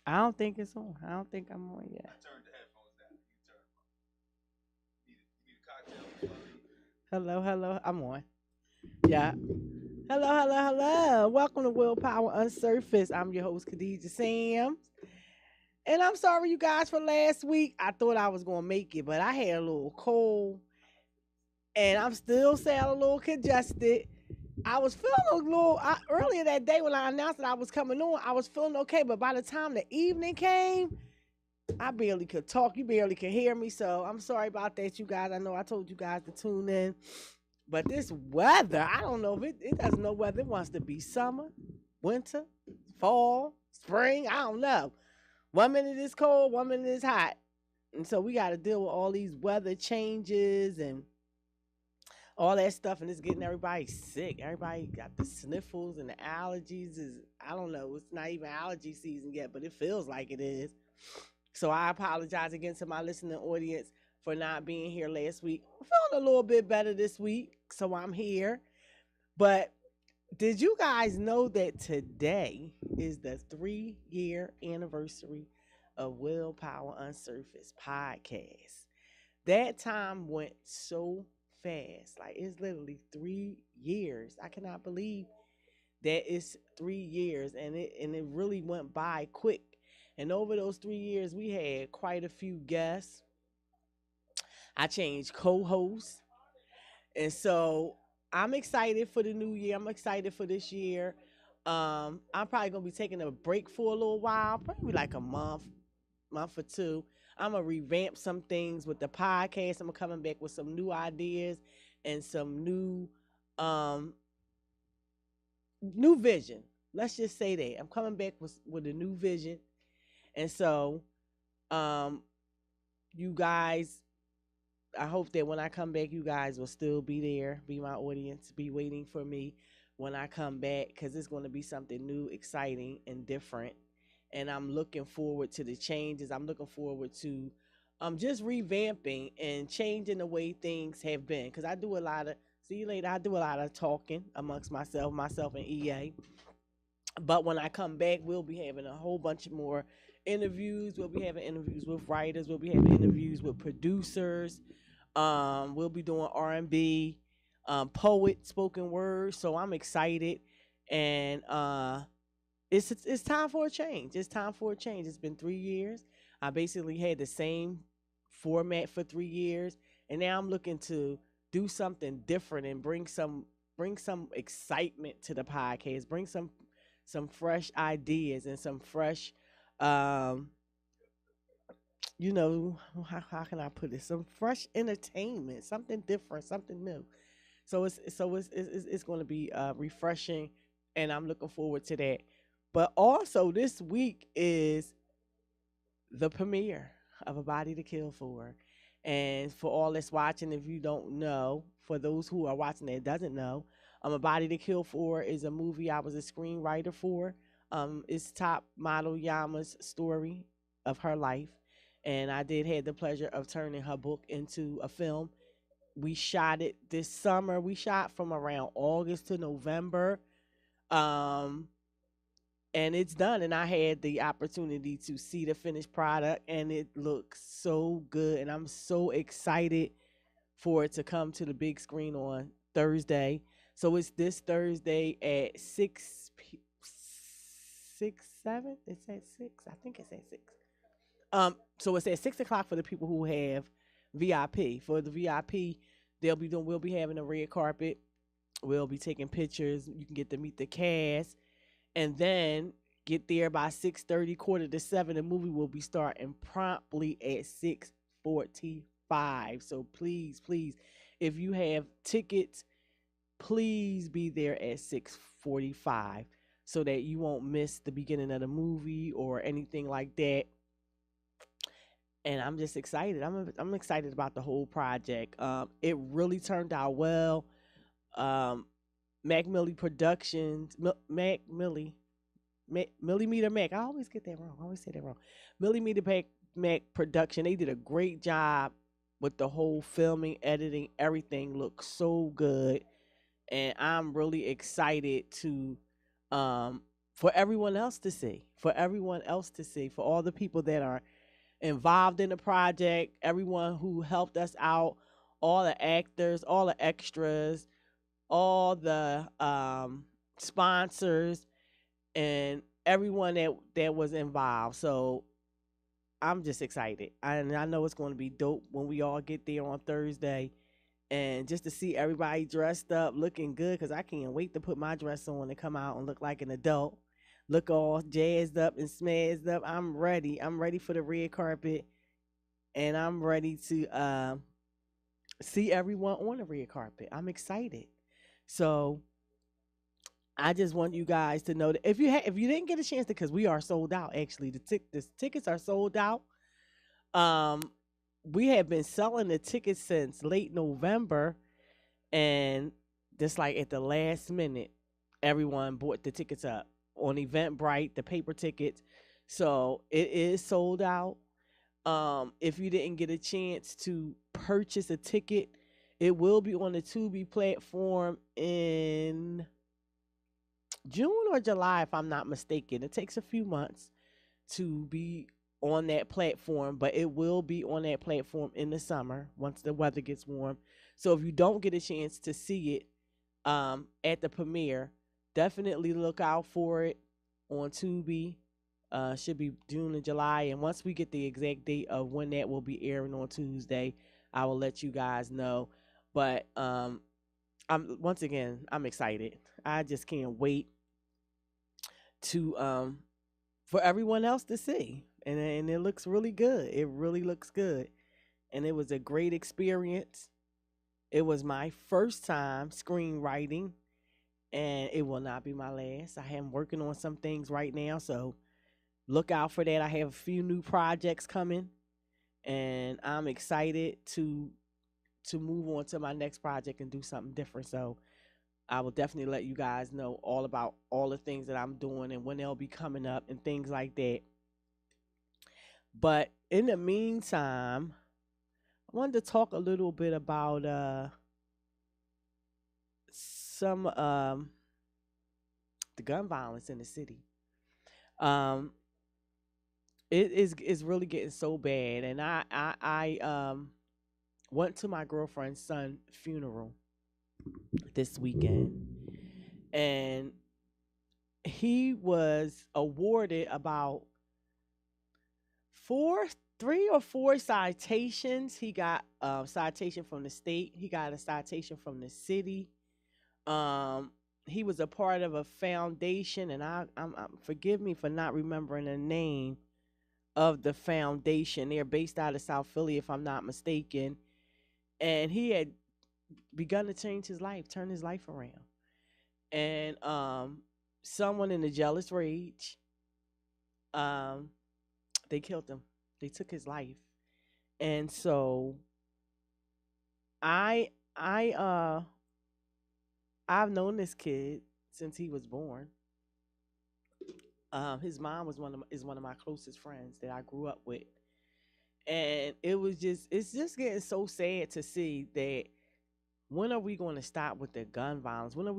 I don't think it's on. I don't think I'm on yet. Hello, hello. I'm on. Yeah. Hello, hello, hello. Welcome to Willpower UnSurfaced. I'm your host, Khadijah Sams. And I'm sorry, you guys, for last week. I thought I was going to make it, but I had a little cold and I'm still sound a little congested. I was feeling a little earlier that day when I announced that I was coming on. I was feeling okay, but by the time the evening came, I barely could talk. You barely could hear me. So I'm sorry about that, you guys. I know I told you guys to tune in. But this weather, I don't know if it doesn't know whether it wants to be summer, winter, fall, spring. I don't know. 1 minute it's cold, 1 minute it's hot. And so we got to deal with all these weather changes and all that stuff. And it's getting everybody sick. Everybody got the sniffles and the allergies. I don't know. It's not even allergy season yet, but it feels like it is. So I apologize again to my listening audience for not being here last week. I'm feeling a little bit better this week, so I'm here. But did you guys know that today is the 3-year anniversary of Willpower UnSurfaced podcast? That time went so fast. Like it's literally 3 years. I cannot believe that it's 3 years, and it really went by quick. And over those 3 years, we had quite a few guests. I changed co-hosts, and so I'm excited for the new year. I'm excited for this year. I'm probably gonna be taking a break for a little while, probably like a month or two. I'm gonna revamp some things with the podcast. I'm coming back with some new ideas and some um new vision. Let's just say that I'm coming back with a new vision, and so um you guys, I hope that when I come back, you guys will still be there, be my audience, be waiting for me when I come back, because it's going to be something new, exciting, and different. And I'm looking forward to the changes. I'm looking forward to just revamping and changing the way things have been. Because I do a lot of, see you later, I do a lot of talking amongst myself and EA. But when I come back, we'll be having a whole bunch more interviews. We'll be having interviews with writers. We'll be having interviews with producers. We'll be doing R&B, poet, spoken word. So I'm excited, and it's time for a change. It's time for a change. It's been 3 years. I basically had the same format for 3 years, and now I'm looking to do something different and bring some excitement to the podcast. Bring some fresh ideas and some fresh um how can I put it? Some fresh entertainment, something different, something new. So it's going to be refreshing, and I'm looking forward to that. But also this week is the premiere of A Body to Kill For. And for all that's watching, if you don't know, for those who are watching that doesn't know, A Body to Kill For is a movie I was a screenwriter for. It's top model Yama's story of her life. And I did have the pleasure of turning her book into a film. We shot it this summer. We shot from around August to November. Um, and it's done, and I had the opportunity to see the finished product, and it looks so good, and I'm so excited for it to come to the big screen on Thursday. So it's this Thursday at 6 7, it's at 6, I think it's at 6. So it's at 6 o'clock for the people who have VIP. For the VIP, we'll be having a red carpet. We'll be taking pictures. You can get to meet the cast, and then get there by 6:30, quarter to 7. The movie will be starting promptly at 6:45. So please, please, if you have tickets, please be there at 6:45 so that you won't miss the beginning of the movie or anything like that. And I'm just excited. I'm excited about the whole project. It really turned out well. Um, Mac Millie Productions, Mac Millie, Millimeter Mac. I always get that wrong. I always say that wrong. Millimeter Mac Production. They did a great job with the whole filming, editing. Everything looks so good, and I'm really excited to um for everyone else to see, for everyone else to see, for all the people that are involved in the project, everyone who helped us out, all the actors, all the extras, all the sponsors, and everyone that was involved. So I'm just excited, and I know it's going to be dope when we all get there on Thursday, and just to see everybody dressed up, looking good, because I can't wait to put my dress on and come out and look like an adult, look all jazzed up and smazzed up. I'm ready. I'm ready for the red carpet, and I'm ready to see everyone on the red carpet. I'm excited. So I just want you guys to know that if you didn't get a chance to, because we are sold out. Actually, the tickets are sold out. Um, we have been selling the tickets since late November, and just like at the last minute, everyone bought the tickets up on Eventbrite, the paper tickets. So it is sold out. If you didn't get a chance to purchase a ticket, it will be on the Tubi platform in June or July, if I'm not mistaken. It takes a few months to be on that platform, but it will be on that platform in the summer once the weather gets warm. So if you don't get a chance to see it at the premiere, definitely look out for it on Tubi. Should be June and July, and once we get the exact date of when that will be airing on Tuesday, I will let you guys know. But I'm excited. I just can't wait to for everyone else to see, and it looks really good. It really looks good, and it was a great experience. It was my first time screenwriting, and it will not be my last. I am working on some things right now, so look out for that. I have a few new projects coming, and I'm excited to move on to my next project and do something different. So I will definitely let you guys know all about all the things that I'm doing and when they'll be coming up and things like that. But in the meantime, I wanted to talk a little bit about some the gun violence in the city. Um, it is really getting so bad, and I went to my girlfriend's son funeral this weekend, and he was awarded about four, 3 or 4 citations. He got a citation from the state. He got a citation from the city. Um, he was a part of a foundation, and I'm forgive me for not remembering the name of the foundation. They're based out of South Philly, if I'm not mistaken. And he had begun to change his life, turn his life around. And someone in a jealous rage, um, they killed him. They took his life. And so I I I've known this kid since he was born. His mom was is one of my closest friends that I grew up with. And it's just getting so sad to see that when are we going to stop with the gun violence? When are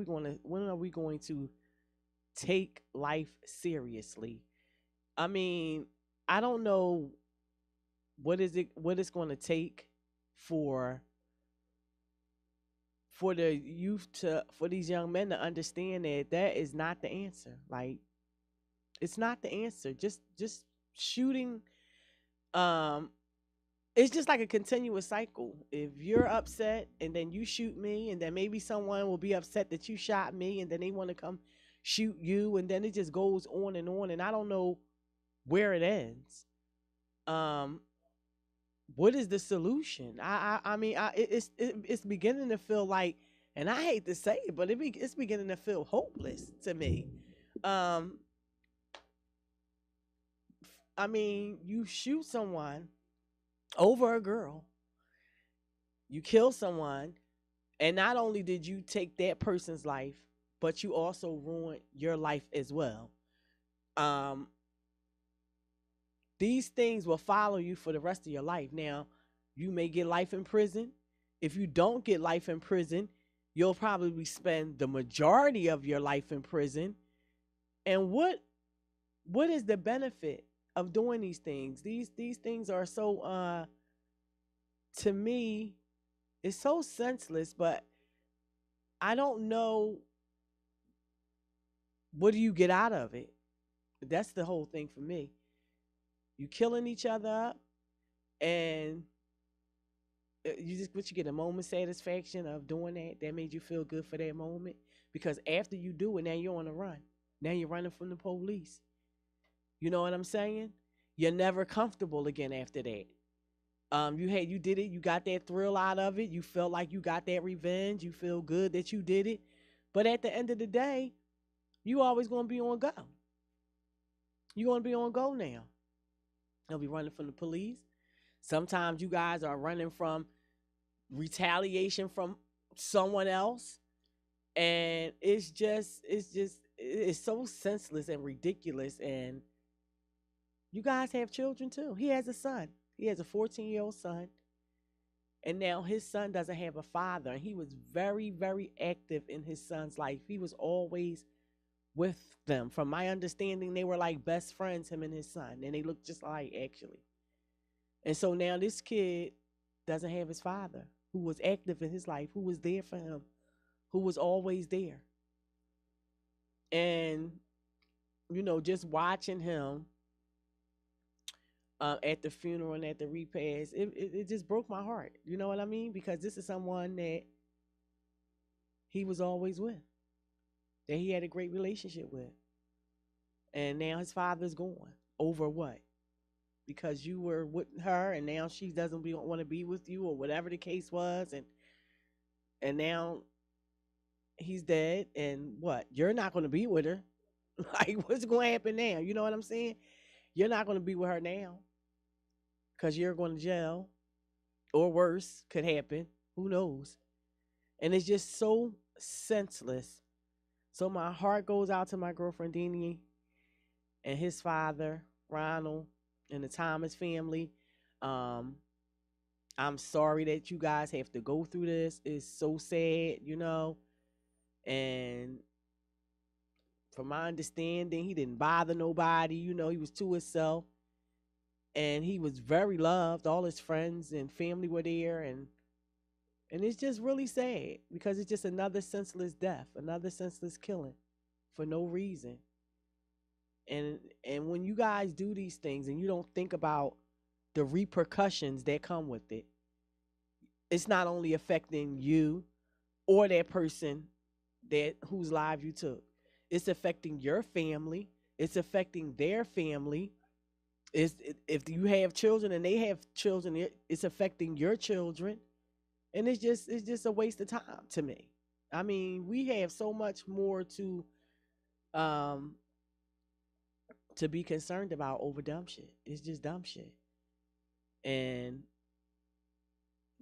we going to take life seriously? I mean, I don't know what it's going to take for the youth to for these young men to understand that that is not the answer. Like, it's not the answer. Just shooting um it's just like a continuous cycle. If you're upset and then you shoot me, and then maybe someone will be upset that you shot me, and then they want to come shoot you, and then it just goes on, and I don't know where it ends. Um, what is the solution? I mean, it's beginning to feel like, and I hate to say it, but it's beginning to feel hopeless to me. Um, I mean, you shoot someone over a girl, you kill someone, and not only did you take that person's life, but you also ruined your life as well. Um, these things will follow you for the rest of your life. Now, you may get life in prison. If you don't get life in prison, you'll probably spend the majority of your life in prison. And what is the benefit of doing these things? These things are so to me, it's so senseless, but I don't know, what do you get out of it? That's the whole thing for me. You killing each other up, and you just, what, you get a moment satisfaction of doing that. That made you feel good for that moment, because after you do it, now you're on the run. Now you're running from the police. You know what I'm saying? You're never comfortable again after that. You did it. You got that thrill out of it. You felt like you got that revenge. You feel good that you did it. But at the end of the day, you always gonna be on go. You're gonna be on go now. You'll be running from the police. Sometimes you guys are running from retaliation from someone else. And it's so senseless and ridiculous. And you guys have children too. He has a son. He has a 14-year-old son. And now his son doesn't have a father. And he was very, very active in his son's life. He was always with them. From my understanding, they were like best friends, him and his son. And they looked just alike, actually. And so now this kid doesn't have his father, who was active in his life, who was there for him, who was always there. And, just watching him at the funeral and at the repast, it just broke my heart. You know what I mean? Because this is someone that he was always with, that he had a great relationship with. And now his father's gone. Over what? Because you were with her and now she doesn't want to be with you, or whatever the case was. And now he's dead, and what? You're not going to be with her. Like, what's going to happen now? You know what I'm saying? You're not going to be with her now, because you're going to jail, or worse could happen. Who knows? And it's just so senseless. So my heart goes out to my girlfriend Deanie and his father, Ronald, and the Thomas family. I'm sorry that you guys have to go through this. It's so sad, And from my understanding, he didn't bother nobody. He was to himself. And he was very loved. All his friends and family were there. And it's just really sad, because it's just another senseless death, another senseless killing for no reason. And when you guys do these things and you don't think about the repercussions that come with it, it's not only affecting you or that person whose life you took. It's affecting your family. It's affecting their family. If you have children and they have children, it's affecting your children. And it's just a waste of time to me. I mean, we have so much more to be concerned about over dumb shit. It's just dumb shit. And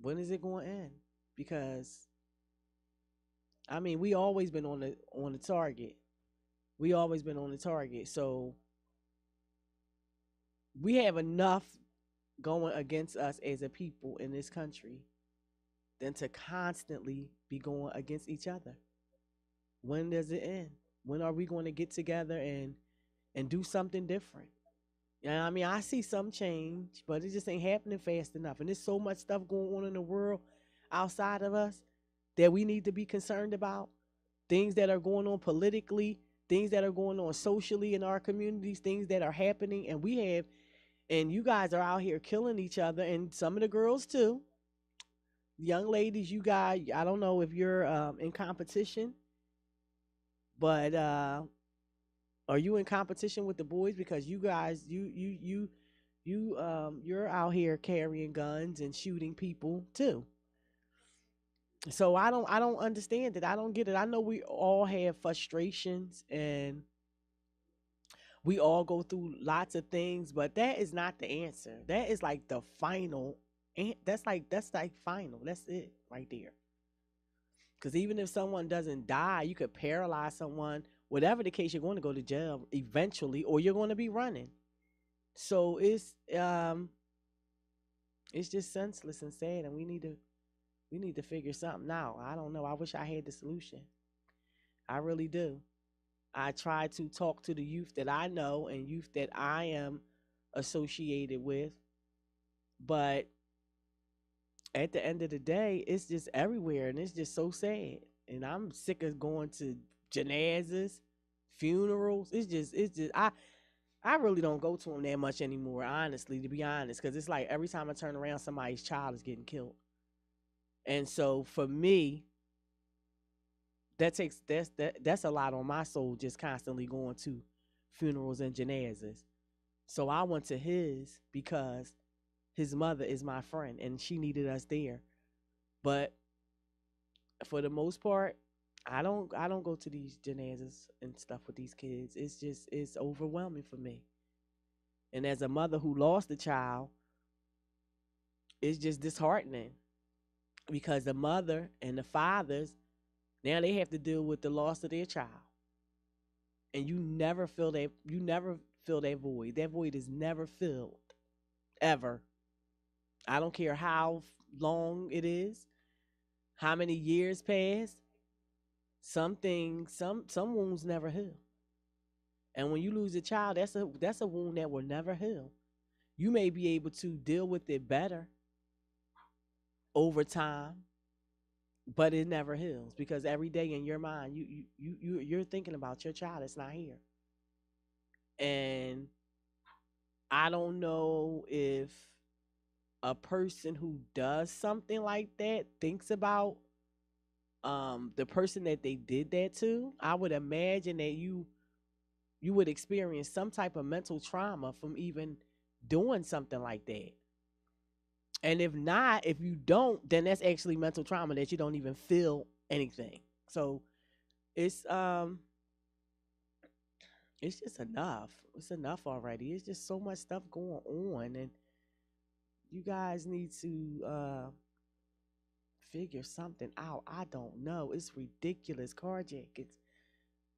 when is it going to end? Because I mean, we always been on the target. We always been on the target. So we have enough going against us as a people in this country than to constantly be going against each other. When does it end? When are we going to get together and do something different? Yeah, I mean, I see some change, but it just ain't happening fast enough. And there's so much stuff going on in the world outside of us that we need to be concerned about. Things that are going on politically, things that are going on socially in our communities, things that are happening. And you guys are out here killing each other, and some of the girls too. Young ladies, you guys, I don't know if you're in competition, but are you in competition with the boys? Because you guys, you're out here carrying guns and shooting people too. So I don't understand it. I don't get it. I know we all have frustrations and we all go through lots of things, but that is not the answer. That is like the final. And that's like final. That's it right there. Because even if someone doesn't die, you could paralyze someone. Whatever the case, you're going to go to jail eventually, or you're going to be running. So it's just senseless and sad, and we need to figure something out. I don't know. I wish I had the solution. I really do. I try to talk to the youth that I know and youth that I am associated with. But at the end of the day, it's just everywhere and it's just so sad. And I'm sick of going to janazas, funerals. It's just I really don't go to them that much anymore, honestly, to be honest, because it's like every time I turn around, somebody's child is getting killed. And so for me, that's a lot on my soul, just constantly going to funerals and janazas. So I went to his because his mother is my friend and she needed us there. But for the most part, I don't go to these janazas and stuff with these kids. It's overwhelming for me. And as a mother who lost a child, it's just disheartening because the mother and the fathers now they have to deal with the loss of their child. And you never feel that void. That void is never filled ever. I don't care how long it is, how many years pass. Some things, some wounds never heal. And when you lose a child, that's a wound that will never heal. You may be able to deal with it better over time, but it never heals because every day in your mind, you're thinking about your child that's not here. And I don't know if a person who does something like that thinks about the person that they did that to. I would imagine that you would experience some type of mental trauma from even doing something like that. And if not, if you don't, then that's actually mental trauma that you don't even feel anything. So it's um it's just enough. It's enough already. It's just so much stuff going on and you guys need to figure something out. I don't know. It's ridiculous. Carjackings,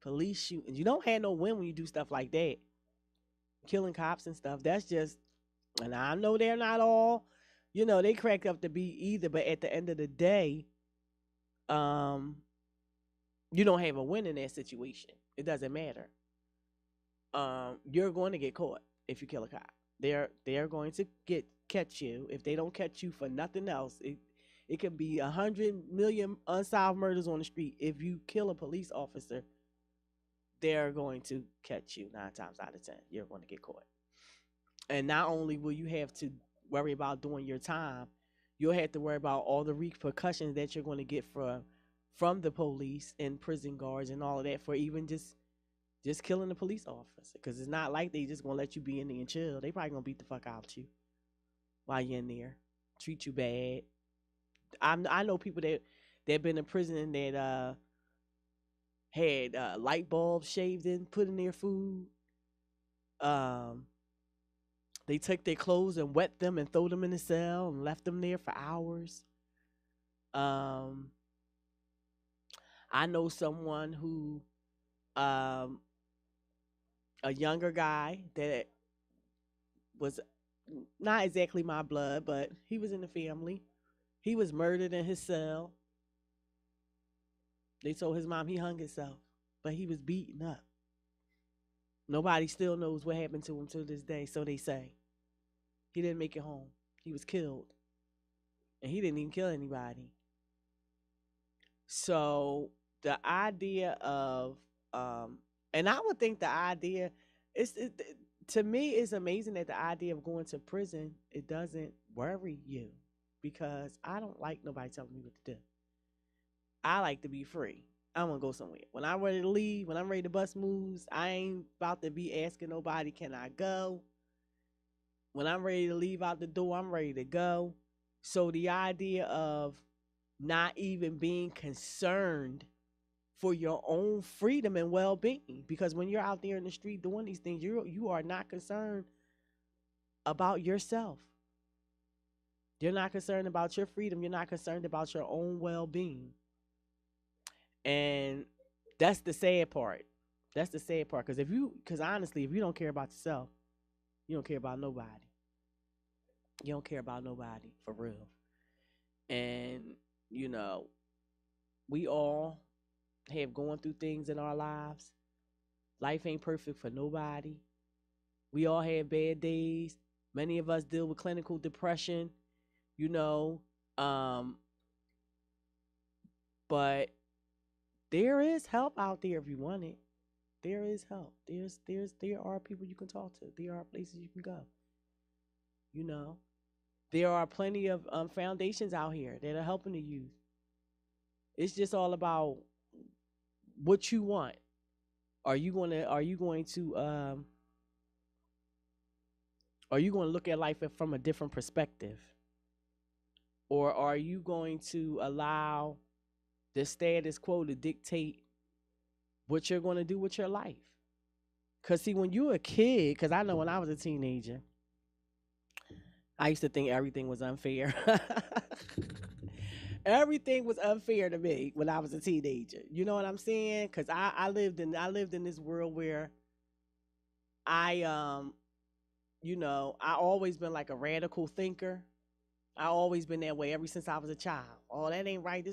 police shootings. You don't have no win when you do stuff like that. Killing cops and stuff. That's just, and I know they're not all, they cracked up to be either. But at the end of the day, um, you don't have a win in that situation. It doesn't matter. You're going to get caught if you kill a cop. They're going to get catch you. If they don't catch you for nothing else, it could be 100 million unsolved murders on the street. If you kill a police officer, they're going to catch you 9 times out of 10. You're going to get caught. And not only will you have to worry about doing your time, you'll have to worry about all the repercussions that you're going to get from the police and prison guards and all of that for even just killing the police officer. Because it's not like they just going to let you be in there and chill. They probably going to beat the fuck out you while you're in there, treat you bad. I know people that been in prison that had light bulbs shaved in, put in their food. Um, they took their clothes and wet them and throw them in the cell and left them there for hours. Um, I know someone who, um, a younger guy that was not exactly my blood, but he was in the family. He was murdered in his cell. They told his mom he hung himself, but he was beaten up. Nobody still knows what happened to him to this day, so they say. He didn't make it home. He was killed. And he didn't even kill anybody. So the idea of, and I would think the idea, to me, it's amazing that the idea of going to prison, it doesn't worry you because I don't like nobody telling me what to do. I like to be free. I want to go somewhere. When I'm ready to leave, when I'm ready to bust moves, I ain't about to be asking nobody, can I go? When I'm ready to leave out the door, I'm ready to go. So the idea of not even being concerned for your own freedom and well-being, because when you're out there in the street doing these things, you are not concerned about yourself. You're not concerned about your freedom. You're not concerned about your own well-being. And that's the sad part. That's the sad part. Because honestly, if you don't care about yourself, you don't care about nobody. You don't care about nobody for real. And, you know, we all have gone through things in our lives. Life ain't perfect for nobody. We all have bad days. Many of us deal with clinical depression, you know. Um, but there is help out there if you want it. There is help. There are people you can talk to. There are places you can go. You know, there are plenty of foundations out here that are helping the youth. It's just all about what you want. Are you going to look at life from a different perspective, or are you going to allow the status quo to dictate what you're going to do with your life? Because, see, when you're a kid, because I know when I was a teenager, I used to think everything was unfair. Everything was unfair to me when I was a teenager. You know what I'm saying? Because I lived in this world where I I always been like a radical thinker. I always been that way ever since I was a child. Oh, that ain't right.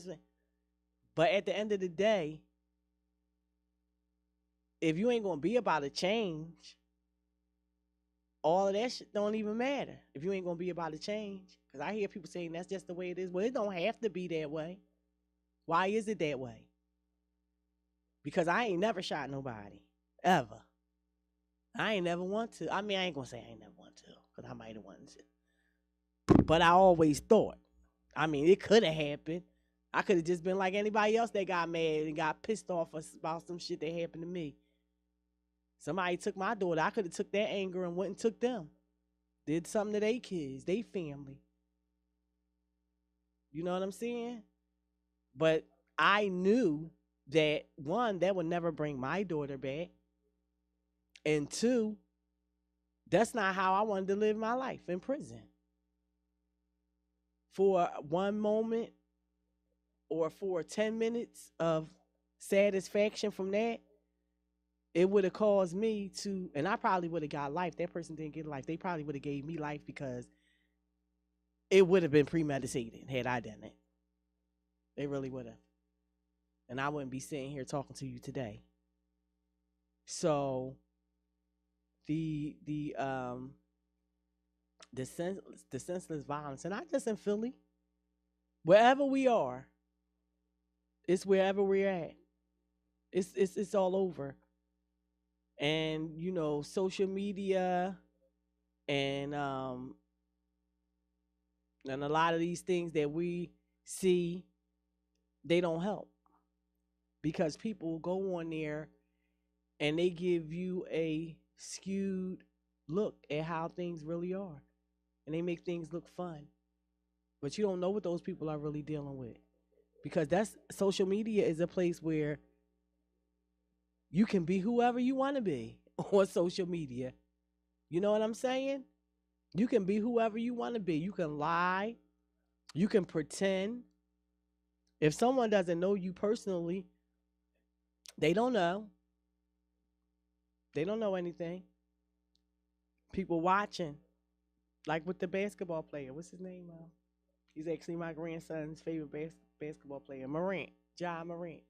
But at the end of the day, if you ain't gonna be about a change, all of that shit don't even matter. If you ain't gonna be about a change, because I hear people saying that's just the way it is. Well, it don't have to be that way. Why is it that way? Because I ain't never shot nobody ever. I ain't never want to. I mean, I ain't gonna say I ain't never want to, because I might have wanted to. But I always thought. I mean, it could have happened. I could have just been like anybody else that got mad and got pissed off about some shit that happened to me. Somebody took my daughter. I could have took that anger and went and took them. Did something to their kids, their family. You know what I'm saying? But I knew that, one, that would never bring my daughter back. And two, that's not how I wanted to live my life in prison. For one moment or for 10 minutes of satisfaction from that, it would have caused me to, and I probably would have got life. That person didn't get life. They probably would have gave me life because it would have been premeditated had I done it. They really would have. And I wouldn't be sitting here talking to you today. So the senseless violence, and not just in Philly, wherever we are, it's wherever we're at. It's all over. And social media and a lot of these things that we see, they don't help, because people go on there and they give you a skewed look at how things really are, and they make things look fun, but you don't know what those people are really dealing with, because that's social media is a place where you can be whoever you want to be on social media. You know what I'm saying? You can be whoever you want to be. You can lie. You can pretend. If someone doesn't know you personally, they don't know. They don't know anything. People watching, like with the basketball player. What's his name? He's actually my grandson's favorite basketball player, Morant, Ja Morant.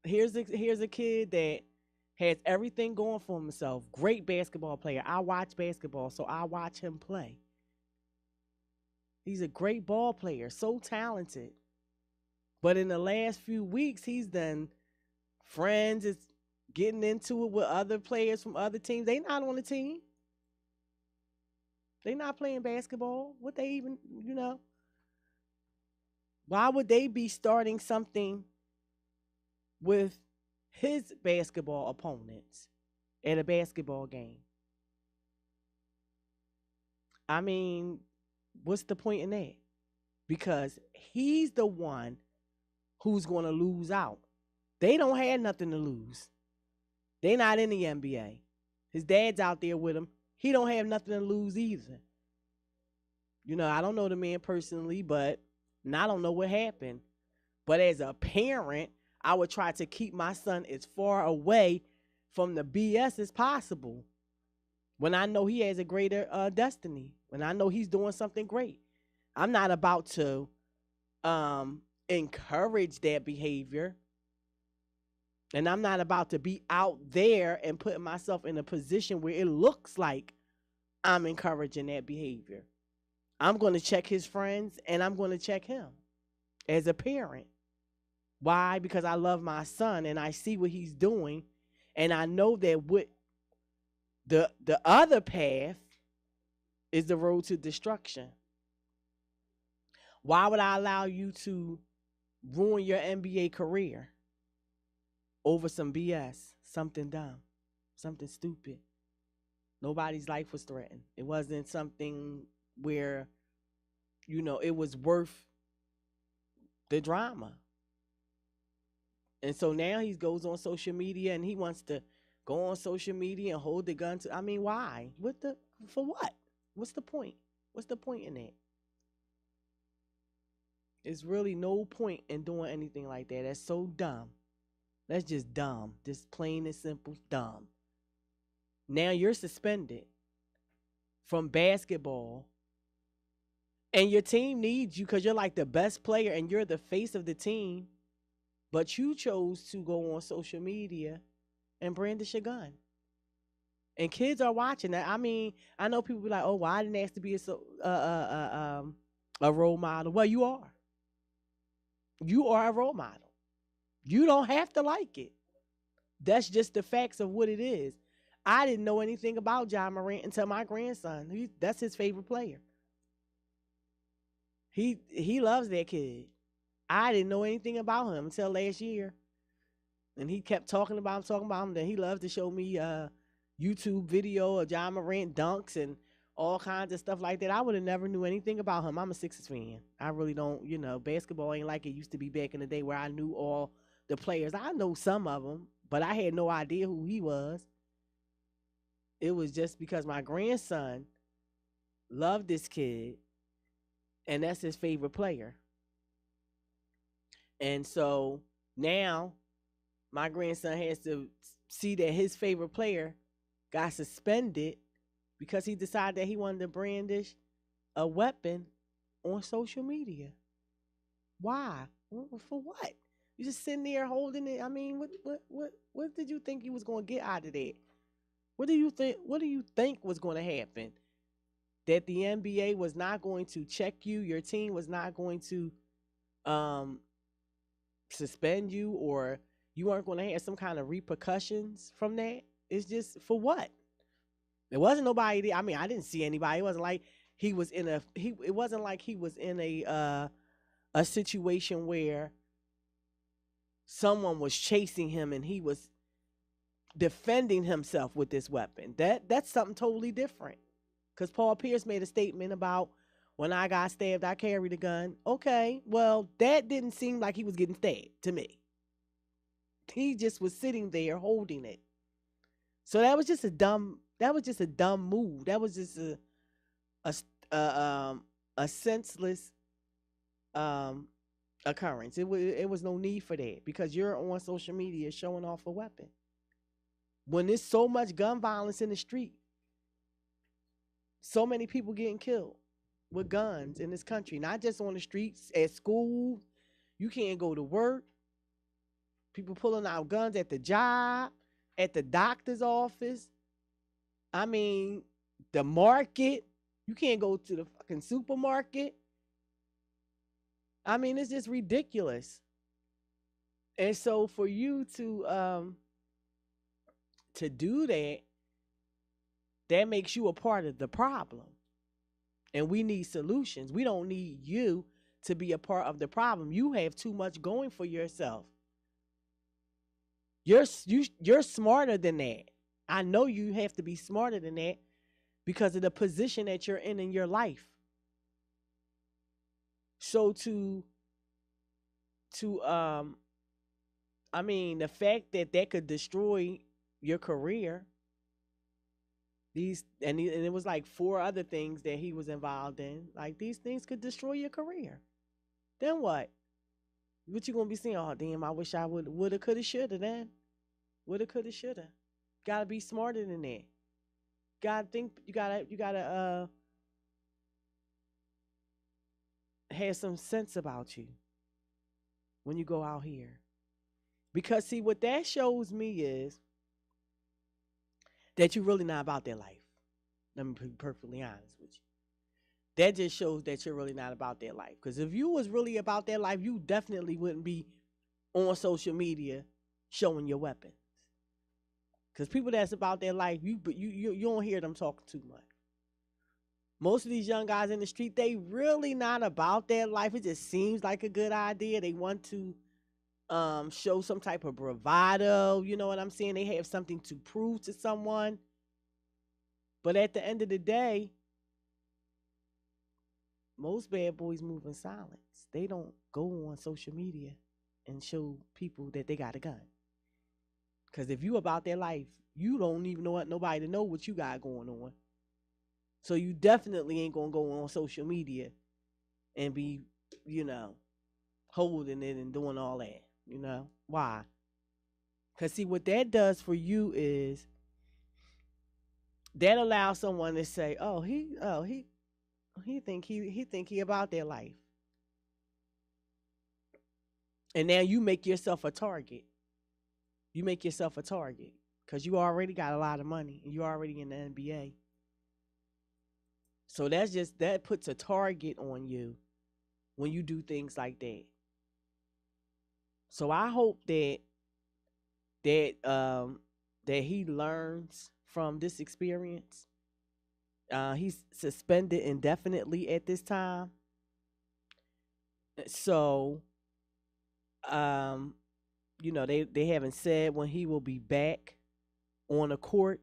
Here's a kid that has everything going for himself. Great basketball player. I watch basketball, so I watch him play. He's a great ball player, so talented. But in the last few weeks, he's done friends is getting into it with other players from other teams. They not on the team. They not playing basketball. What they even, why would they be starting something with his basketball opponents at a basketball game? I mean, what's the point in that? Because he's the one who's going to lose out. They don't have nothing to lose. They not in the NBA. His dad's out there with him. He don't have nothing to lose either. I don't know the man personally, and I don't know what happened. But as a parent, I would try to keep my son as far away from the BS as possible when I know he has a greater destiny, when I know he's doing something great. I'm not about to encourage that behavior. And I'm not about to be out there and putting myself in a position where it looks like I'm encouraging that behavior. I'm going to check his friends and I'm going to check him as a parent. Why? Because I love my son and I see what he's doing, and I know that what the other path is the road to destruction. Why would I allow you to ruin your NBA career over some BS, something dumb, something stupid? Nobody's life was threatened. It wasn't something where, it was worth the drama. And so now he goes on social media and he wants to go on social media and hold the gun to. I mean, why? For what? What's the point? What's the point in that? There's really no point in doing anything like that. That's so dumb. That's just dumb. Just plain and simple dumb. Now you're suspended from basketball, and your team needs you because you're like the best player and you're the face of the team, but you chose to go on social media and brandish a gun. And kids are watching that. I mean, I know people be like, "Oh, well, I didn't ask to be a role model." Well, you are. You are a role model. You don't have to like it. That's just the facts of what it is. I didn't know anything about John Morant until my grandson. That's his favorite player. He loves that kid. I didn't know anything about him until last year. And he kept talking about him. Then he loved to show me YouTube video of John Morant dunks and all kinds of stuff like that. I would have never knew anything about him. I'm a Sixers fan. I really don't, basketball ain't like it used to be back in the day where I knew all the players. I know some of them, but I had no idea who he was. It was just because my grandson loved this kid, and that's his favorite player. And so now my grandson has to see that his favorite player got suspended because he decided that he wanted to brandish a weapon on social media. Why? For what? You just sitting there holding it. I mean, what did you think you was going to get out of that? What do you think was going to happen? That the NBA was not going to check you, your team was not going to suspend you, or you weren't going to have some kind of repercussions from that? It's just for what? There wasn't nobody there. I mean, I didn't see anybody. It wasn't like he was in it wasn't like he was in a situation where someone was chasing him and he was defending himself with this weapon. That's something totally different. Because Paul Pierce made a statement about, when I got stabbed, I carried a gun. Okay, well, that didn't seem like he was getting stabbed to me. He just was sitting there holding it. So that was just a dumb move. That was just a senseless occurrence. It was no need for that, because you're on social media showing off a weapon. When there's so much gun violence in the street, so many people getting killed with guns in this country, not just on the streets, at school, you can't go to work. People pulling out guns at the job, at the doctor's office. I mean, the market, you can't go to the fucking supermarket. I mean, it's just ridiculous. And so for you to do that, that makes you a part of the problem. And we need solutions. We don't need you to be a part of the problem. You have too much going for yourself. You're smarter than that. I know you have to be smarter than that because of the position that you're in your life. So I mean, the fact that could destroy your career. And it was like 4 other things that he was involved in. Like, these things could destroy your career. Then what? What you gonna be saying? Oh, damn! I wish I woulda, coulda, shoulda. Then woulda, coulda, shoulda. Gotta be smarter than that. Gotta think. You gotta have some sense about you when you go out here. Because see, what that shows me is that you're really not about their life. Let me be perfectly honest with you. That just shows that you're really not about their life. Because if you was really about their life, you definitely wouldn't be on social media showing your weapons. Because people that's about their life, you don't hear them talking too much. Most of these young guys in the street, they really not about their life. It just seems like a good idea. They want to show some type of bravado. You know what I'm saying? They have something to prove to someone. But at the end of the day, most bad boys move in silence. They don't go on social media and show people that they got a gun. Because if you about their life, you don't even want nobody to know what you got going on. So you definitely ain't gonna go on social media and be, you know, holding it and doing all that. You know why? Because see, what that does for you is that allows someone to say, he think he about their life, and now you make yourself a target. You make yourself a target because you already got a lot of money and you already in the NBA. So that puts a target on you when you do things like that. So I hope that he learns from this experience. He's suspended indefinitely at this time. So they haven't said when he will be back on the court,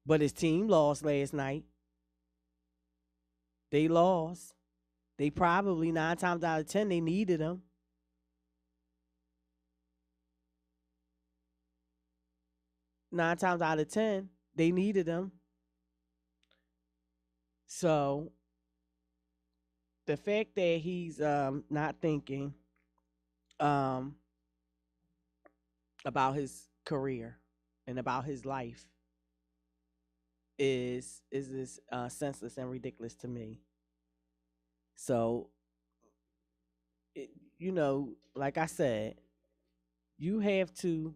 but his team lost last night. They lost. They probably 9 times out of 10 they needed him. 9 times out of 10 they needed him. So the fact that he's not thinking um, about his career and about his life is senseless and ridiculous to me. So, like I said, you have to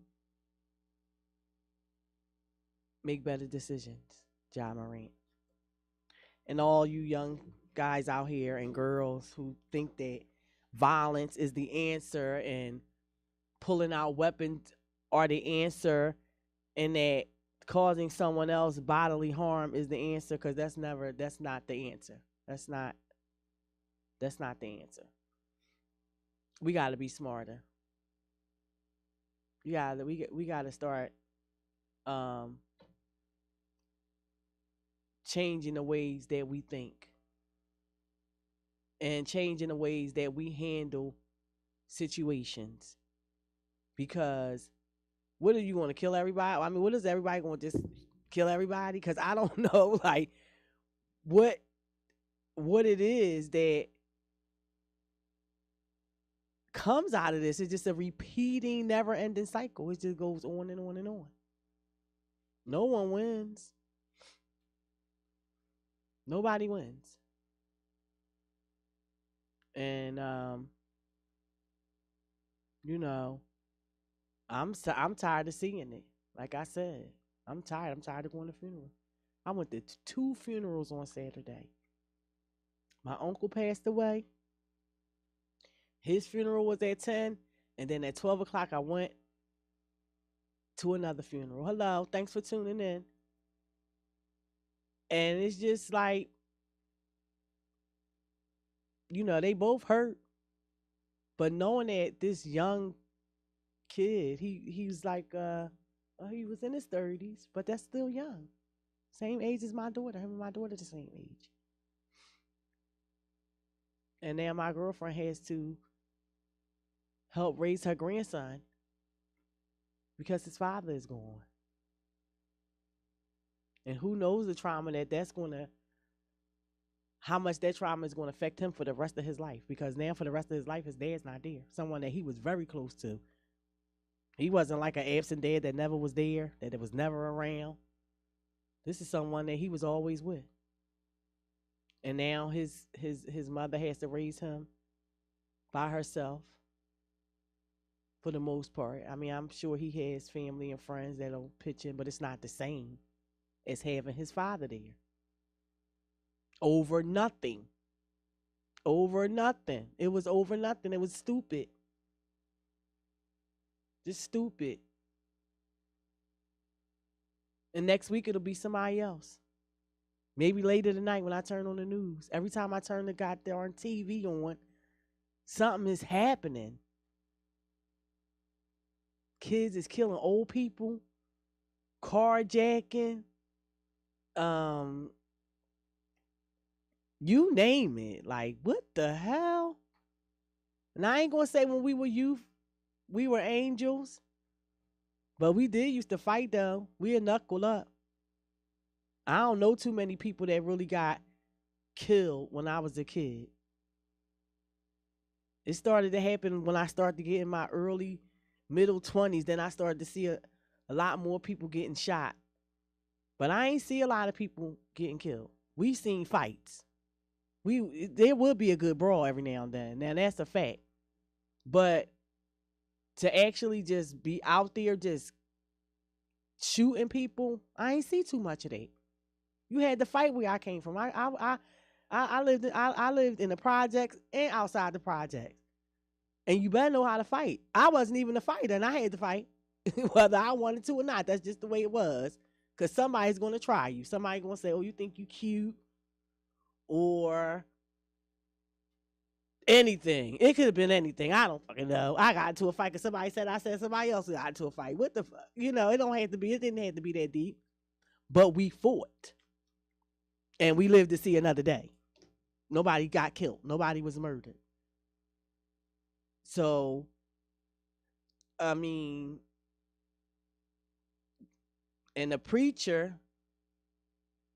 make better decisions, John Morant. And all you young guys out here and girls who think that violence is the answer and pulling out weapons are the answer and that causing someone else bodily harm is the answer, because that's not the answer. That's not the answer. We got to be smarter. We got to start um changing the ways that we think and changing the ways that we handle situations. Because what are you going to kill everybody? I mean, what is everybody going to just kill everybody? Because I don't know, like what it is that comes out of this. It's just a repeating, never-ending cycle. It just goes on and on and on. No one wins. Nobody wins. And I'm tired of seeing it. Like I said, I'm tired. I'm tired of going to funerals. I went to 2 funerals on Saturday. My uncle passed away. His funeral was at 10, and then at 12 o'clock I went to another funeral. Hello, thanks for tuning in. And it's just like, they both hurt. But knowing that this young kid, he was like he was in his 30s, but that's still young. Same age as my daughter. Him and my daughter the same age. And now my girlfriend has to help raise her grandson because his father is gone. And who knows the trauma how much that trauma is going to affect him for the rest of his life. Because now for the rest of his life, his dad's not there. Someone that he was very close to. He wasn't like an absent dad that never was there, that it was never around. This is someone that he was always with. And now his mother has to raise him by herself for the most part. I mean, I'm sure he has family and friends that'll pitch in, but it's not the same as having his father there over nothing. Over nothing. It was over nothing. It was stupid. Just stupid. And next week it'll be somebody else. Maybe later tonight when I turn on the news. Every time I turn the goddamn TV on, something is happening. Kids is killing old people, carjacking, um, you name it. Like, what the hell? And I ain't gonna say when we were youth, we were angels, but we did used to fight though. We a knuckle up. I don't know too many people that really got killed when I was a kid. It started to happen when I started to get in my early, middle 20s. Then I started to see a lot more people getting shot. But I ain't see a lot of people getting killed. We seen fights. There would be a good brawl every now and then. Now that's a fact. But to actually just be out there just shooting people, I ain't see too much of that. You had to fight where I came from. I lived in the projects and outside the projects. And you better know how to fight. I wasn't even a fighter and I had to fight. Whether I wanted to or not. That's just the way it was. Because somebody's going to try you. Somebody's going to say, oh, you think you cute? Or anything. It could have been anything. I don't fucking know. I got into a fight because somebody said I said somebody else got into a fight. What the fuck? You know, it didn't have to be that deep. But we fought. And we lived to see another day. Nobody got killed. Nobody was murdered. So, I mean, and the preacher,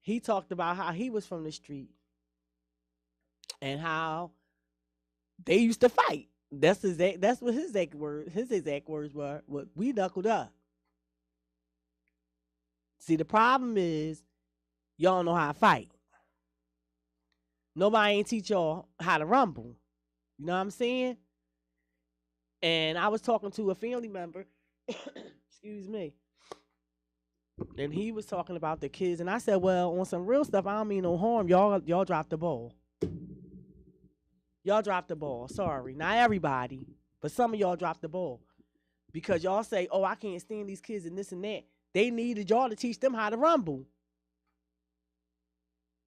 he talked about how he was from the street and how they used to fight. That's what his exact words were. What we knuckled up. See, the problem is y'all don't know how to fight. Nobody ain't teach y'all how to rumble. You know what I'm saying? And I was talking to a family member, excuse me, and he was talking about the kids, and I said, well, on some real stuff, I don't mean no harm. Y'all dropped the ball. Y'all dropped the ball. Sorry. Not everybody, but some of y'all dropped the ball. Because y'all say, oh, I can't stand these kids and this and that. They needed y'all to teach them how to rumble.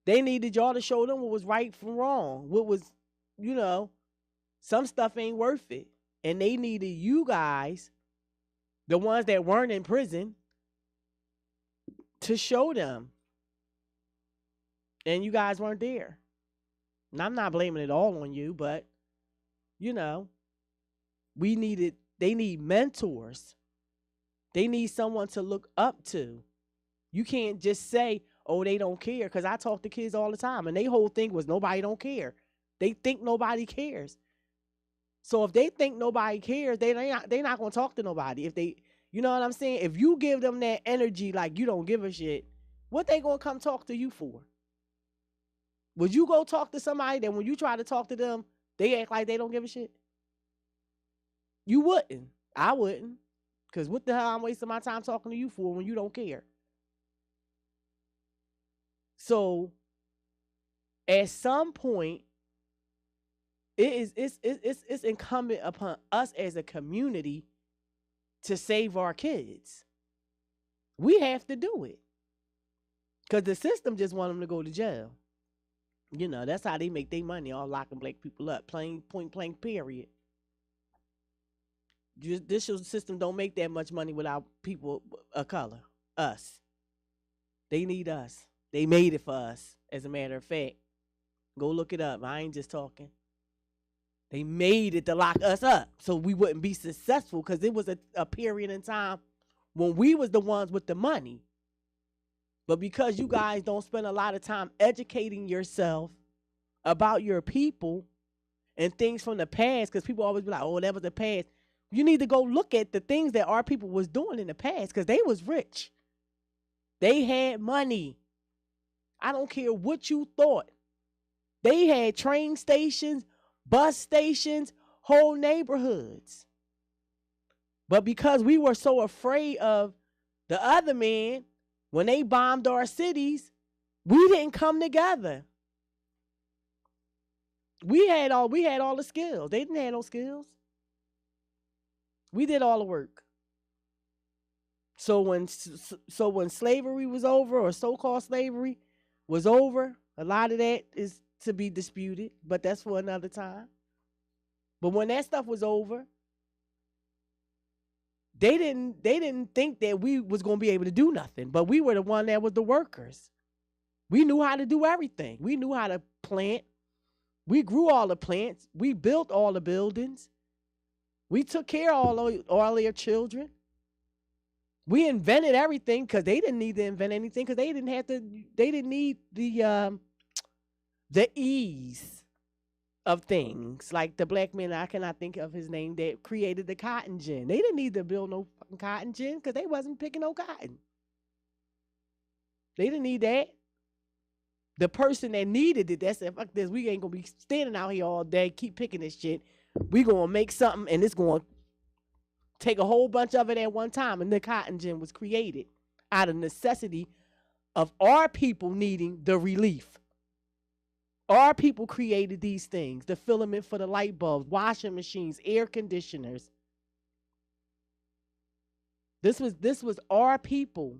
They needed y'all to show them what was right from wrong. What was, you know, some stuff ain't worth it. And they needed you guys, the ones that weren't in prison, to show them. And you guys weren't there. And I'm not blaming it all on you, but, you know, they need mentors. They need someone to look up to. You can't just say, oh, they don't care. Because I talk to kids all the time, and their whole thing was nobody don't care. They think nobody cares. So if they think nobody cares, they're not going to talk to nobody. If they, you know what I'm saying? If you give them that energy like you don't give a shit, what they going to come talk to you for? Would you go talk to somebody that when you try to talk to them, they act like they don't give a shit? You wouldn't. I wouldn't. Because what the hell I'm wasting my time talking to you for when you don't care? So at some point, it's incumbent upon us as a community to save our kids. We have to do it. Because the system just want them to go to jail. You know, that's how they make their money, all locking black people up. Point blank, period. This system don't make that much money without people of color. Us. They need us. They made it for us, as a matter of fact. Go look it up. I ain't just talking. They made it to lock us up so we wouldn't be successful because it was a period in time when we was the ones with the money. But because you guys don't spend a lot of time educating yourself about your people and things from the past, because people always be like, oh, that was the past. You need to go look at the things that our people was doing in the past because they was rich. They had money. I don't care what you thought. They had train stations, bus stations, whole neighborhoods. But because we were so afraid of the other men, when they bombed our cities, we didn't come together. We had all the skills. They didn't have no skills. We did all the work. So when slavery was over, or so-called slavery was over, a lot of that is to be disputed, but that's for another time. But when that stuff was over, they didn't think that we was going to be able to do nothing, but we were the one that was the workers. We knew how to do everything. We knew how to plant. We grew all the plants. We built all the buildings. We took care of all their children. We invented everything because they didn't need to invent anything because they didn't need the ease of things. Like the black man, I cannot think of his name, that created the cotton gin. They didn't need to build no fucking cotton gin because they wasn't picking no cotton. They didn't need that. The person that needed it, that said, fuck this, we ain't gonna be standing out here all day, keep picking this shit. We gonna make something and it's gonna take a whole bunch of it at one time. And the cotton gin was created out of necessity of our people needing the relief. Our people created these things, the filament for the light bulbs, washing machines, air conditioners. This was our people.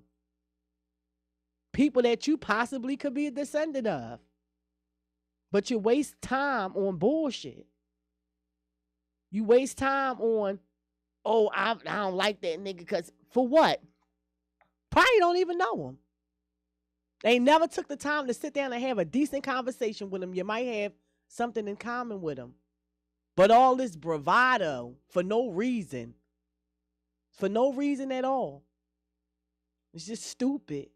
People that you possibly could be a descendant of. But you waste time on bullshit. You waste time on, oh, I don't like that nigga, because for what? Probably don't even know him. They never took the time to sit down and have a decent conversation with him. You might have something in common with him. But all this bravado for no reason. For no reason at all. It's just stupid.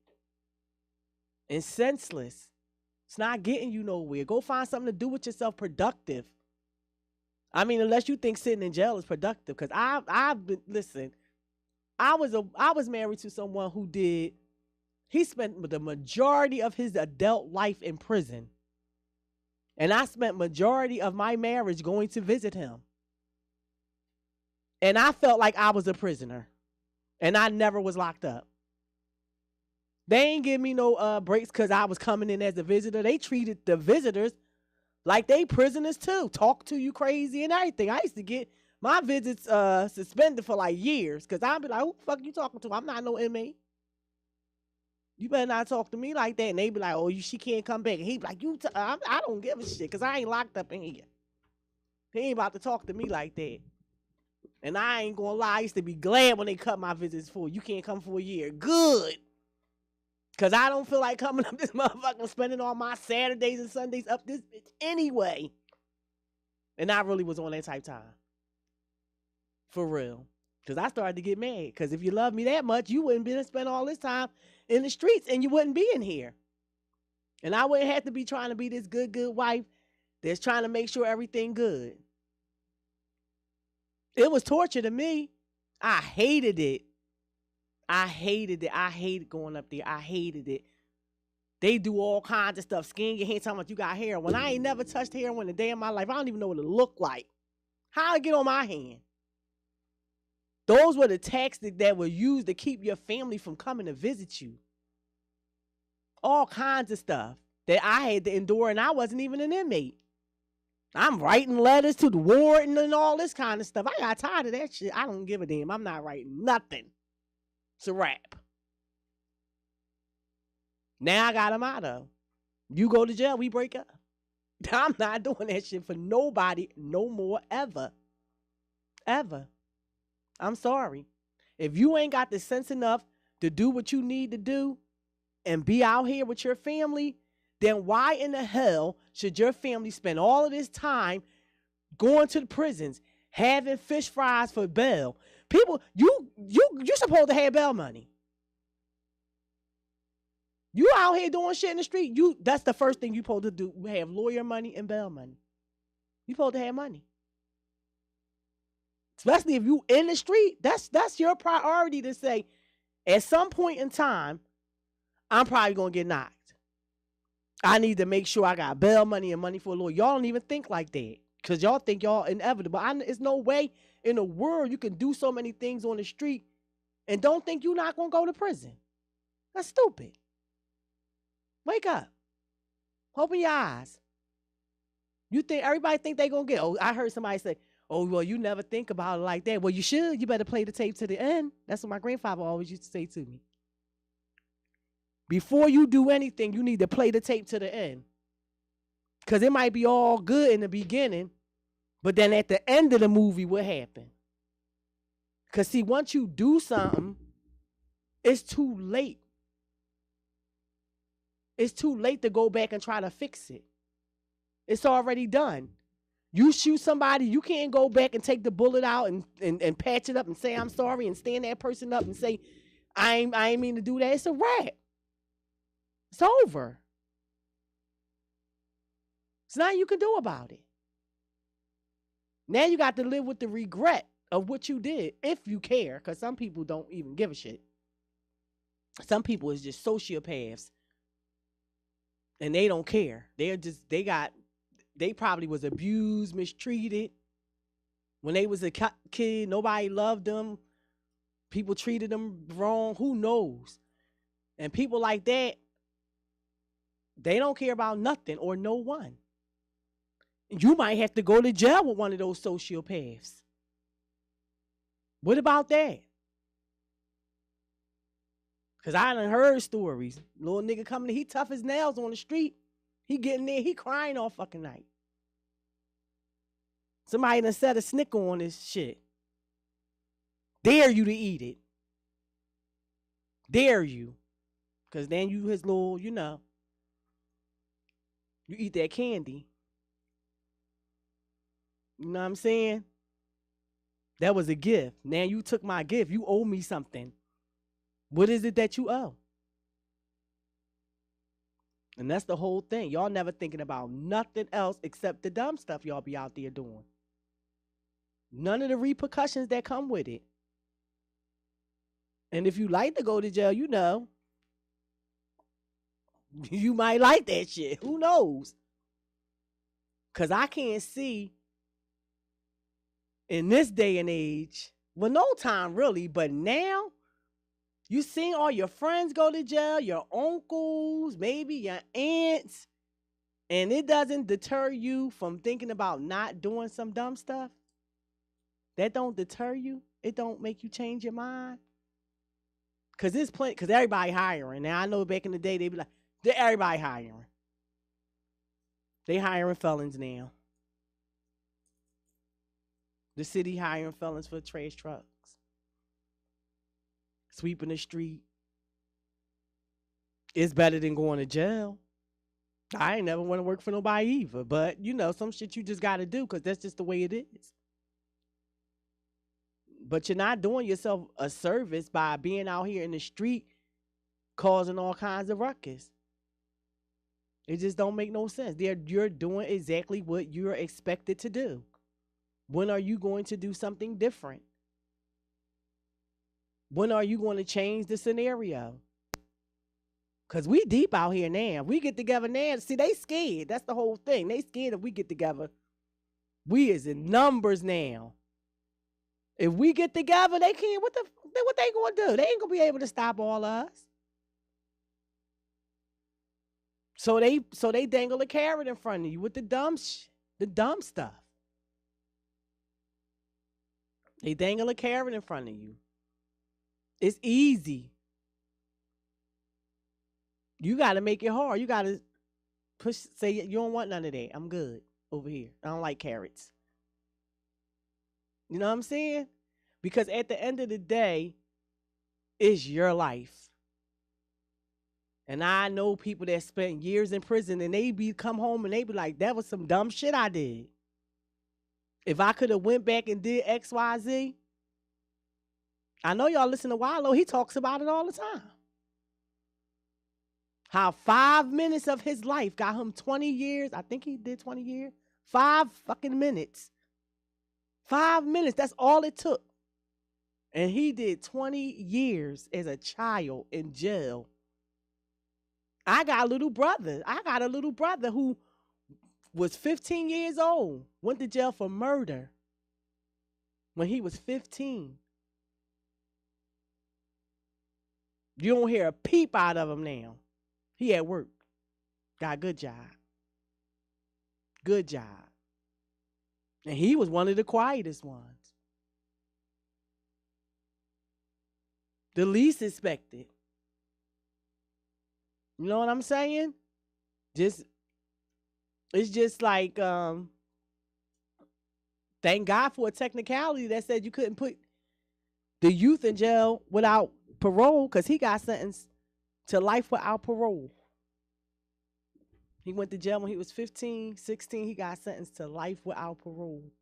And senseless. It's not getting you nowhere. Go find something to do with yourself productive. I mean, unless you think sitting in jail is productive. Because I've been, listen, I was married to someone who he spent the majority of his adult life in prison. And I spent majority of my marriage going to visit him. And I felt like I was a prisoner. And I never was locked up. They ain't give me no breaks because I was coming in as a visitor. They treated the visitors like they prisoners too. Talk to you crazy and everything. I used to get my visits suspended for like years because I'd be like, who the fuck you talking to? I'm not no inmate. You better not talk to me like that. And they be like, oh, she can't come back. And he be like, I don't give a shit because I ain't locked up in here. He ain't about to talk to me like that. And I ain't gonna lie, I used to be glad when they cut my visits for you can't come for a year. Good. Because I don't feel like coming up this motherfucker spending all my Saturdays and Sundays up this bitch anyway. And I really was on that type time. For real. Because I started to get mad. Because if you love me that much, you wouldn't be to spend all this time in the streets and you wouldn't be in here. And I wouldn't have to be trying to be this good wife that's trying to make sure everything good. It was torture to me. I hated it. I hated going up there. I hated it. They do all kinds of stuff. Skin your hand, talking about you got hair. When I ain't never touched heroin a day in my life, I don't even know what it looked like. How'd it get on my hand? Those were the tactics that were used to keep your family from coming to visit you. All kinds of stuff that I had to endure, and I wasn't even an inmate. I'm writing letters to the warden and all this kind of stuff. I got tired of that shit. I don't give a damn. I'm not writing nothing. It's a wrap. Now I got him out of. You go to jail, we break up. I'm not doing that shit for nobody no more ever. Ever. I'm sorry. If you ain't got the sense enough to do what you need to do and be out here with your family, then why in the hell should your family spend all of this time going to the prisons, having fish fries for bail? People, you're supposed to have bail money. You out here doing shit in the street, that's the first thing you supposed to do. Have lawyer money and bail money. You supposed to have money. Especially if you in the street, that's your priority to say, at some point in time, I'm probably going to get knocked. I need to make sure I got bail money and money for a lawyer. Y'all don't even think like that. Because y'all think y'all inevitable. It's no way in the world you can do so many things on the street and don't think you're not going to go to prison. That's stupid. Wake up. Open your eyes. You think everybody think they going to get, oh, I heard somebody say, oh, well, you never think about it like that. Well, you should. You better play the tape to the end. That's what my grandfather always used to say to me. Before you do anything, you need to play the tape to the end. Because it might be all good in the beginning, but then at the end of the movie, what happened? Because, see, once you do something, it's too late. It's too late to go back and try to fix it. It's already done. You shoot somebody, you can't go back and take the bullet out and patch it up and say, I'm sorry, and stand that person up and say, I ain't mean to do that. It's a wrap. It's over. There's nothing you can do about it. Now you got to live with the regret of what you did, if you care, because some people don't even give a shit. Some people is just sociopaths, and they don't care. They probably was abused, mistreated. When they was a kid, nobody loved them. People treated them wrong. Who knows? And people like that, they don't care about nothing or no one. You might have to go to jail with one of those sociopaths. What about that? Because I done heard stories. Little nigga coming, he tough as nails on the street. He getting there, he crying all fucking night. Somebody done set a snicker on this shit. Dare you to eat it. Dare you. Because then you his little, you eat that candy. You know what I'm saying? That was a gift. Now you took my gift. You owe me something. What is it that you owe? And that's the whole thing. Y'all never thinking about nothing else except the dumb stuff y'all be out there doing. None of the repercussions that come with it. And if you like to go to jail, you might like that shit. Who knows? Because I can't see in this day and age, well, no time really, but now, you seen all your friends go to jail, your uncles, maybe your aunts, and it doesn't deter you from thinking about not doing some dumb stuff? That don't deter you? It don't make you change your mind? Because everybody hiring. Now, I know back in the day, they be like, everybody hiring. They hiring felons now. The city hiring felons for trash trucks. Sweeping the street. It's better than going to jail. I ain't never want to work for nobody either. But, some shit you just got to do because that's just the way it is. But you're not doing yourself a service by being out here in the street causing all kinds of ruckus. It just don't make no sense. You're doing exactly what you're expected to do. When are you going to do something different? When are you going to change the scenario? Because we deep out here now. We get together now. See, they scared. That's the whole thing. They scared if we get together. We is in numbers now. If we get together, they can't. What they going to do? They ain't going to be able to stop all of us. So they dangle a carrot in front of you with the dumb stuff. They dangle a carrot in front of you. It's easy. You got to make it hard. You got to say, you don't want none of that. I'm good over here. I don't like carrots. You know what I'm saying? Because at the end of the day, it's your life. And I know people that spent years in prison and they come home and they be like, that was some dumb shit I did. If I could have went back and did X, Y, Z. I know y'all listen to Wallow. He talks about it all the time. How 5 minutes of his life got him 20 years. I think he did 20 years. 5 fucking minutes. 5 minutes. That's all it took. And he did 20 years as a child in jail. I got a little brother who was 15 years old, went to jail for murder when he was 15. You don't hear a peep out of him now. He at work. Got a good job. Good job. And he was one of the quietest ones. The least expected. You know what I'm saying? It's just like thank God for a technicality that said you couldn't put the youth in jail without parole, because he got sentenced to life without parole. He went to jail when he was 15, 16. He got sentenced to life without parole.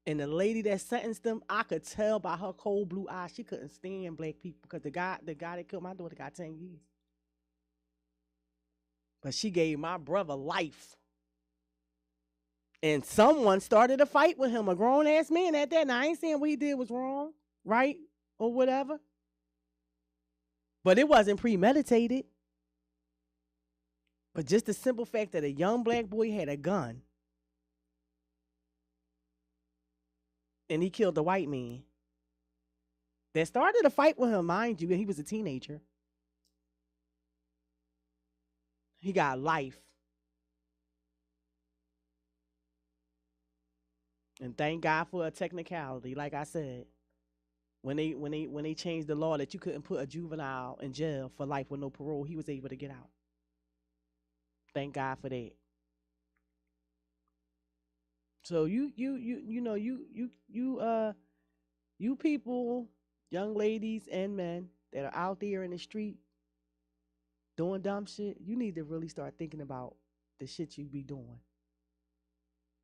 And the lady that sentenced him, I could tell by her cold blue eyes, she couldn't stand black people, because the guy that killed my daughter got 10 years. But she gave my brother life. And someone started a fight with him, a grown-ass man at that. Now, I ain't saying what he did was wrong, right, or whatever. But it wasn't premeditated. But just the simple fact that a young black boy had a gun and he killed a white man that started a fight with him, mind you, and he was a teenager. He got life. And thank God for a technicality. Like I said, when they changed the law that you couldn't put a juvenile in jail for life with no parole, he was able to get out. Thank God for that. So you people, young ladies and men that are out there in the street doing dumb shit, you need to really start thinking about the shit you be doing.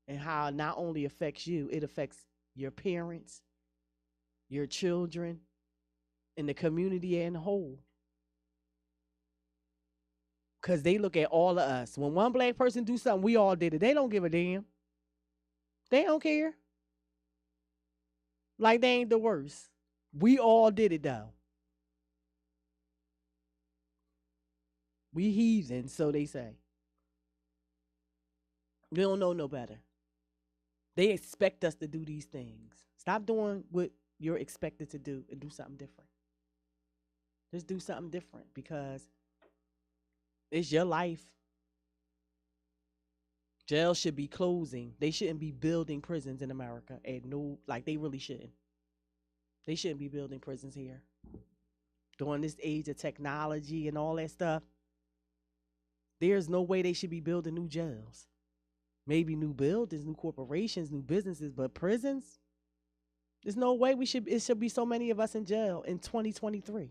And how it not only affects you, it affects your parents, your children, and the community as a whole. Because they look at all of us. When one black person do something, we all did it. They don't give a damn. They don't care. Like they ain't the worst. We all did it though. We heathens, so they say. We don't know no better. They expect us to do these things. Stop doing what you're expected to do and do something different. Just do something different, because it's your life. Jails should be closing. They shouldn't be building prisons in America. They really shouldn't. They shouldn't be building prisons here. During this age of technology and all that stuff, there's no way they should be building new jails. Maybe new buildings, new corporations, new businesses, but prisons? There's no way it should be so many of us in jail in 2023.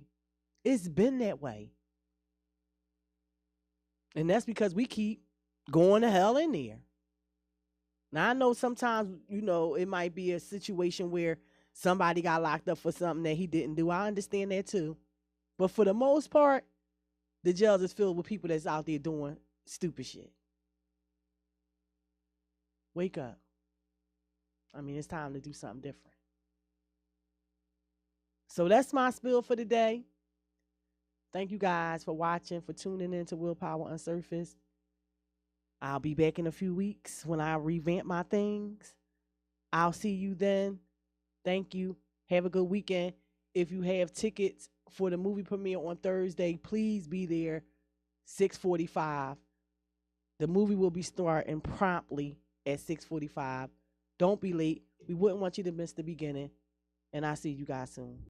It's been that way. And that's because we keep going to hell in there. Now, I know sometimes, it might be a situation where somebody got locked up for something that he didn't do. I understand that too. But for the most part, the jails is filled with people that's out there doing stupid shit. Wake up. I mean, it's time to do something different. So that's my spill for today. Thank you guys for watching, for tuning in to WillPower UnSurfaced. I'll be back in a few weeks when I revamp my things. I'll see you then. Thank you. Have a good weekend. If you have tickets for the movie premiere on Thursday, please be there 6:45. The movie will be starting promptly at 6:45. Don't be late. We wouldn't want you to miss the beginning. And I'll see you guys soon.